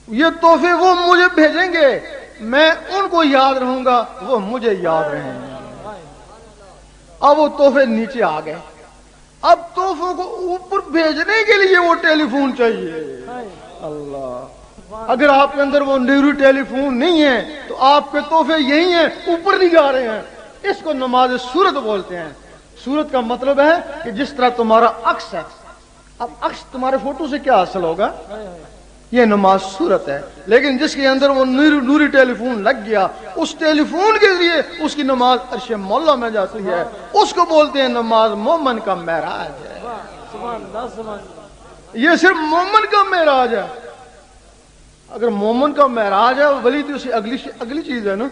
یہ تحفے وہ مجھے بھیجیں گے، میں ان کو یاد رہوں گا، وہ مجھے یاد رہیں گے۔ اب وہ تحفے نیچے آ گئے، اب تحفوں کو اوپر بھیجنے کے لیے وہ ٹیلی فون چاہیے۔ اللہ، اگر آپ کے اندر وہ نیوری ٹیلی فون نہیں ہے تو آپ کے تحفے یہی ہیں، اوپر نہیں جا رہے ہیں۔ اس کو نماز صورت بولتے ہیں۔ صورت کا مطلب ہے کہ جس طرح تمہارا عکس ہے، اب عکس تمہارے فوٹو سے کیا حاصل ہوگا؟ یہ نماز صورت ہے۔ لیکن جس کے اندر وہ نوری ٹیلی فون لگ گیا، اس ٹیلی فون کے ذریعے اس کی نماز عرش مولا میں جاتی ہے، اس کو بولتے ہیں نماز مومن کا معراج ہے۔ یہ صرف مومن کا معراج ہے۔ اگر مومن کا معراج ہے ولی تو اسے اگلی چیز ہے نا۔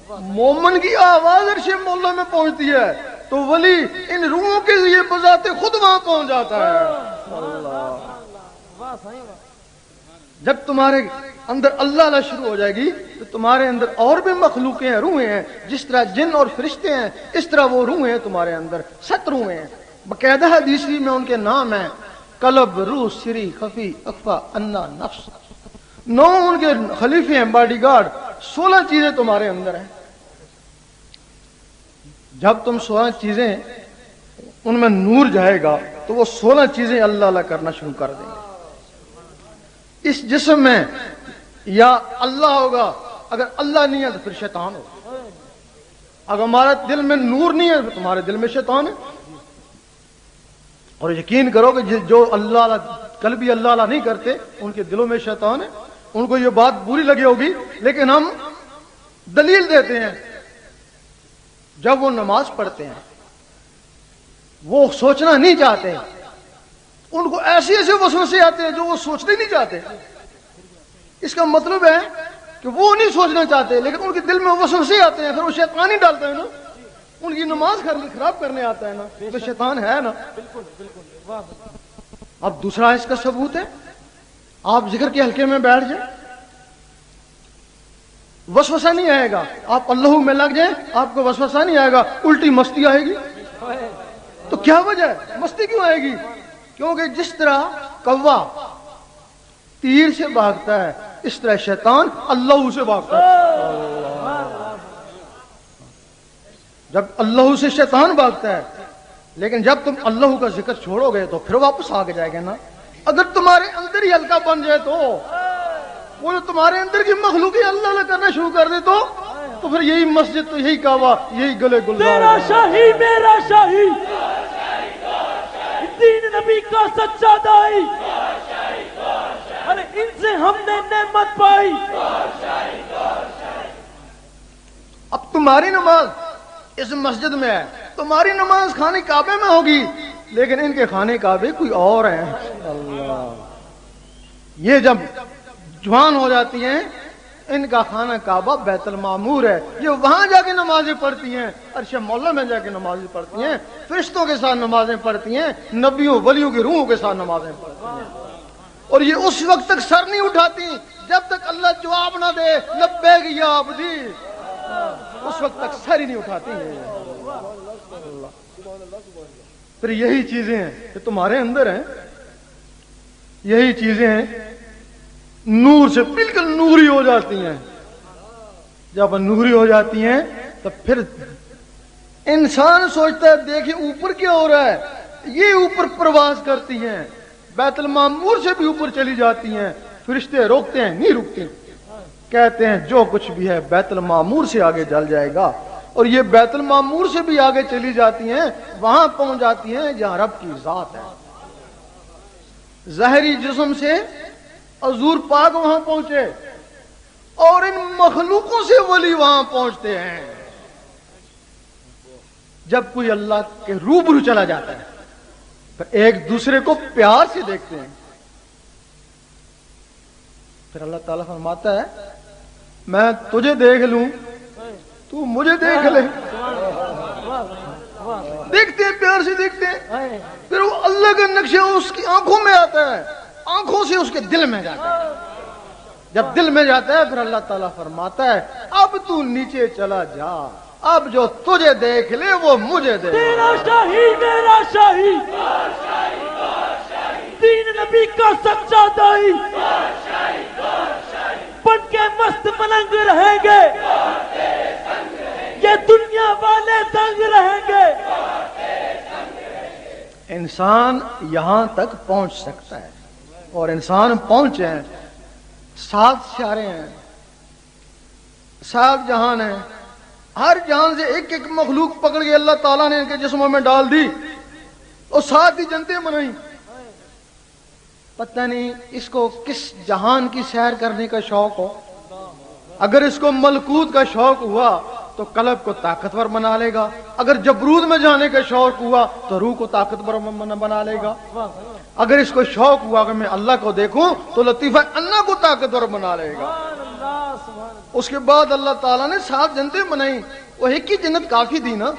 مومن کی آواز عرش مولا میں پہنچتی ہے تو ولی ان روحوں کے ذریعے بذات خود وہاں پہنچ جاتا ہے۔ اللہ، جب تمہارے اندر اللہ اللہ شروع ہو جائے گی تو تمہارے اندر اور بھی مخلوقیں ہیں، روحیں ہیں، جس طرح جن اور فرشتے ہیں اس طرح وہ روحیں ہیں تمہارے اندر، 7 روحیں ہیں۔ باقاعدہ حدیثی میں ان کے نام ہیں، قلب، روح، سری، خفی، اخفا، انا، نفس۔ 9 ان کے خلیفے ہیں، باڈی گارڈ۔ 16 چیزیں تمہارے اندر ہیں۔ جب تم 16 چیزیں ان میں نور جائے گا تو وہ 16 چیزیں اللہ اللہ کرنا شروع کر دیں گے۔ اس جسم میں یا اللہ ہوگا، اگر اللہ نہیں ہے تو پھر شیطان ہوگا۔ اگر ہمارے دل میں نور نہیں ہے تو تمہارے دل میں شیطان ہے۔ اور یقین کرو کہ جو اللہ اللہ قلبی اللہ اللہ نہیں کرتے ان کے دلوں میں شیطان ہے۔ ان کو یہ بات بری لگی ہوگی لیکن ہم دلیل دیتے ہیں۔ جب وہ نماز پڑھتے ہیں وہ سوچنا نہیں چاہتے، ان کو ایسے ایسے وسوسے آتے ہیں جو وہ سوچنے نہیں چاہتے۔ اس کا مطلب ہے کہ وہ نہیں سوچنا چاہتے لیکن ان کے دل میں وسوسے آتے ہیں، پھر وہ شیطان ہی ڈالتا ہے نا، ان کی نماز خراب کرنے آتا ہے نا، تو شیطان ہے نا۔ اب دوسرا اس کا ثبوت ہے، آپ ذکر کے حلقے میں بیٹھ جائیں، وسوسہ نہیں آئے گا۔ آپ اللہ میں لگ جائیں، آپ کو وسوسہ نہیں آئے گا، الٹی مستی آئے گی۔ تو کیا وجہ ہے؟ مستی کیوں آئے گی؟ کیونکہ جس طرح کوا تیر سے بھاگتا ہے اس طرح شیطان اللہ سے بھاگتا ہے۔ جب اللہ سے شیطان بھاگتا ہے، لیکن جب تم اللہ کا ذکر چھوڑو گے تو پھر واپس آ جائے گا نا۔ اگر تمہارے اندر ہی ہلکا بن جائے تو وہ جو تمہارے اندر کی مخلوقی اللہ اللہ کرنا شروع کر دے تو پھر یہی مسجد، تو یہی کعبہ، یہی گلے گلزار۔ میرا شاہی، میرا شاہی، دین نبی کا سچا دائی، ارے ان سے ہم نے نعمت پائی۔ اب تمہاری نماز اس مسجد میں ہے، تمہاری نماز خانے کعبے میں ہوگی، لیکن ان کے خانے کعبے کوئی اور ہیں۔ اللہ، یہ جب جوان ہو جاتی ہیں ان کا خانہ کعبہ بیت المعمور ہے، یہ وہاں جا کے نمازیں پڑھتی ہیں، عرش مولا میں جا کے نمازیں پڑھتی ہیں، فرشتوں کے ساتھ نمازیں پڑھتی ہیں، نبیوں ولیوں کی روحوں کے ساتھ نمازیں پڑھتی ہیں۔ اور یہ اس وقت تک سر نہیں اٹھاتی جب تک اللہ جواب نہ دے لبیک یا عبدی، اس وقت تک سر ہی نہیں اٹھاتی ہیں۔ پھر یہی چیزیں ہیں کہ تمہارے اندر ہیں، یہی چیزیں ہیں نور سے بالکل نوری ہو جاتی ہیں۔ جب نوری ہو جاتی ہیں تو پھر انسان سوچتا ہے دیکھیں اوپر کیا ہو رہا ہے، یہ اوپر پرواز کرتی ہیں، بیت المعمور سے بھی اوپر چلی جاتی ہیں۔ فرشتے روکتے ہیں؟ نہیں روکتے، کہتے ہیں جو کچھ بھی ہے بیت المعمور سے آگے جل جائے گا۔ اور یہ بیت المعمور سے بھی آگے چلی جاتی ہیں، وہاں پہنچ جاتی ہیں جہاں رب کی ذات ہے۔ ظاہری جسم سے حضور پاک وہاں پہنچے اور ان مخلوقوں سے ولی وہاں پہنچتے ہیں۔ جب کوئی اللہ کے روبرو چلا جاتا ہے پھر ایک دوسرے کو پیار سے دیکھتے ہیں، پھر اللہ تعالیٰ فرماتا ہے میں تجھے دیکھ لوں تو مجھے دیکھ لے۔ دیکھتے ہیں، پیار سے دیکھتے ہیں، پھر وہ اللہ کا نقشہ اس کی آنکھوں میں آتا ہے، آنکھوں سے اس کے دل میں جاتا ہے۔ جب دل میں جاتا ہے پھر اللہ تعالیٰ فرماتا ہے اب تو نیچے چلا جا، اب جو تجھے دیکھ لے وہ مجھے دیکھ۔ تیرا شاہی، میرا شاہی، دین نبی کا سچا دائی، انسان یہاں تک پہنچ سکتا ہے، اور انسان پہنچے ہیں، 7 سیارے ہیں، 7 جہان ہیں، ہر جہان سے ایک ایک مخلوق پکڑ کے اللہ تعالیٰ نے ان کے جسموں میں ڈال دی اور 7 ہی جنتیں بنائیں۔ پتہ نہیں اس کو کس جہان کی سیر کرنے کا شوق ہو۔ اگر اس کو ملکوت کا شوق ہوا تو قلب کو طاقتور بنا لے گا، اگر جبروت میں جانے کا شوق ہوا تو روح کو طاقتور بنا لے گا، اگر اس کو شوق ہوا کہ میں اللہ کو دیکھوں تو لطیفہ اللہ کو طاقتور بنا لے گا۔ اس کے بعد اللہ تعالیٰ نے 7 جنتیں بنائیں، وہ ایک ہی جنت کافی دی نا،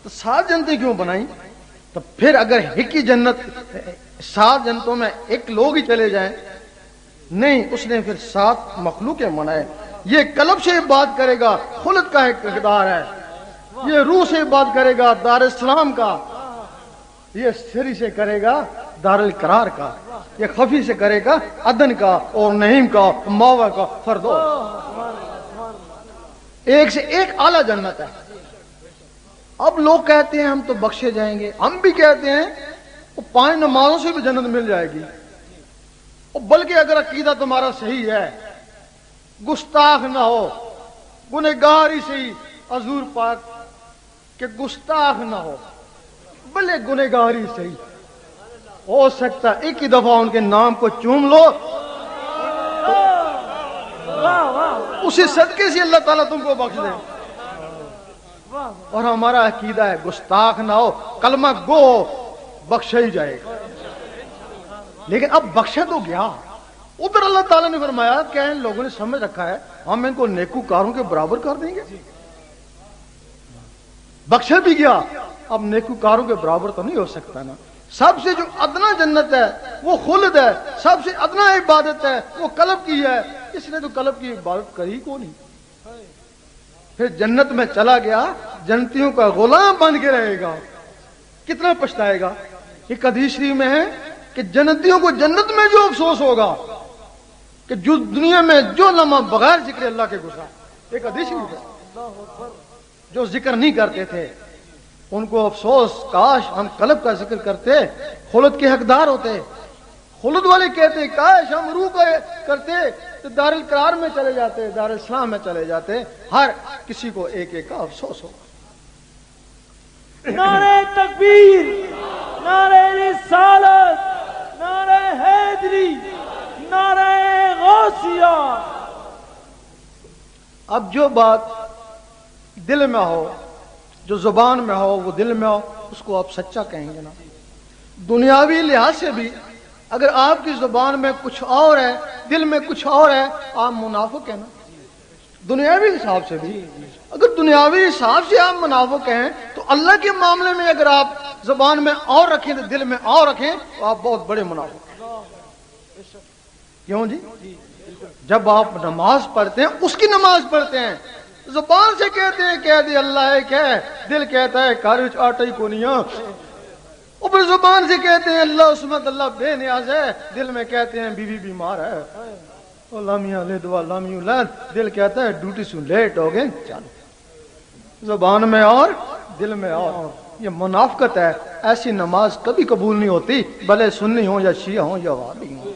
تو 7 جنتیں کیوں بنائیں؟ تو پھر اگر ایک ہی جنت 7 جنتوں میں ایک لوگ ہی چلے جائیں، نہیں، اس نے پھر 7 مخلوقیں بنائے۔ یہ قلب سے بات کرے گا، خلد کا ایک اقدار ہے، یہ روح سے بات کرے گا، دار السلام کا، یہ سری سے کرے گا، دار القرار کا، یہ خفی سے کرے گا، عدن کا اور نعیم کا، ماوا کا، فردوس۔ ایک سے ایک اعلیٰ جنت ہے۔ اب لوگ کہتے ہیں ہم تو بخشے جائیں گے، ہم بھی کہتے ہیں وہ 5 نمازوں سے بھی جنت مل جائے گی، بلکہ اگر عقیدہ تمہارا صحیح ہے، گستاخ نہ ہو، گنہگار ہی صحیح، حضور پاک کہ گستاخ نہ ہو، بلے گنہگار ہی صحیح، ہو سکتا ایک ہی دفعہ ان کے نام کو چوم لو، اسی صدقے سے اللہ تعالیٰ تم کو بخش دے۔ اور ہمارا عقیدہ ہے گستاخ نہ ہو، کلمہ گو ہو، بخشا ہی جائے گا۔ لیکن اب بخشا تو گیا، ادھر اللہ تعالیٰ نے فرمایا کہ ان لوگوں نے سمجھ رکھا ہے ہم ان کو نیکوکاروں کے برابر کر دیں گے، بخشا بھی گیا، اب نیکوکاروں کے برابر تو نہیں ہو سکتا نا۔ سب سے جو ادنا جنت ہے وہ خلد ہے، سب سے ادنا عبادت ہے وہ قلب کی ہے، اس نے تو قلب کی عبادت کری کو نہیں، پھر جنت میں چلا گیا، جنتیوں کا غلام بن کے رہے گا، کتنا پچھتائے گا۔ ایک حدیث شریف میں ہے کہ جنتیوں کو جنت میں جو افسوس ہوگا کہ جو دنیا میں جو لمحہ بغیر ذکر اللہ کے گزرا، ایک حدیث شریف ہے، جو ذکر نہیں کرتے تھے ان کو افسوس، کاش ہم قلب کا ذکر کرتے، خلد کے حقدار ہوتے۔ خلد والے کہتے کاش ہم روح کا کرتے تو دار القرار میں چلے جاتے، دار السلام میں چلے جاتے۔ ہر کسی کو ایک ایک کا افسوس ہوگا۔ نعرہ تکبیر، نعرہ رسالت، نعرہ حیدری، نعرہ غوثیہ۔ اب جو بات دل میں ہو، جو زبان میں ہو، وہ دل میں ہو، اس کو آپ سچا کہیں گے نا۔ دنیاوی لحاظ سے بھی اگر آپ کی زبان میں کچھ اور ہے، دل میں کچھ اور ہے، آپ منافق ہیں نا۔ دنیاوی حساب سے بھی اگر دنیاوی حساب سے آپ منافق ہیں تو اللہ کے معاملے میں اگر آپ زبان میں اور رکھیں تو دل میں اور رکھیں تو آپ بہت بڑے منافق ہیں۔ کیوں جی؟ جب آپ نماز پڑھتے ہیں، اس کی نماز پڑھتے ہیں، زبان سے کہتے ہیں کہہ دے اللہ ہے، کہ دل کہتا ہے کارج آٹا ہی کو نہیں، اوپر زبان سے کہتے ہیں اللہ عصمت، اللہ بے نیاز ہے، دل میں کہتے ہیں بیوی بیمار ہے، دل کہتا ہے ڈیوٹی سے لیٹ ہو گئے، چلو۔ زبان میں اور دل میں اور، یہ منافقت ہے۔ ایسی نماز کبھی قبول نہیں ہوتی، بھلے سنی ہوں یا شیعہ ہوں یا وہابی ہوں۔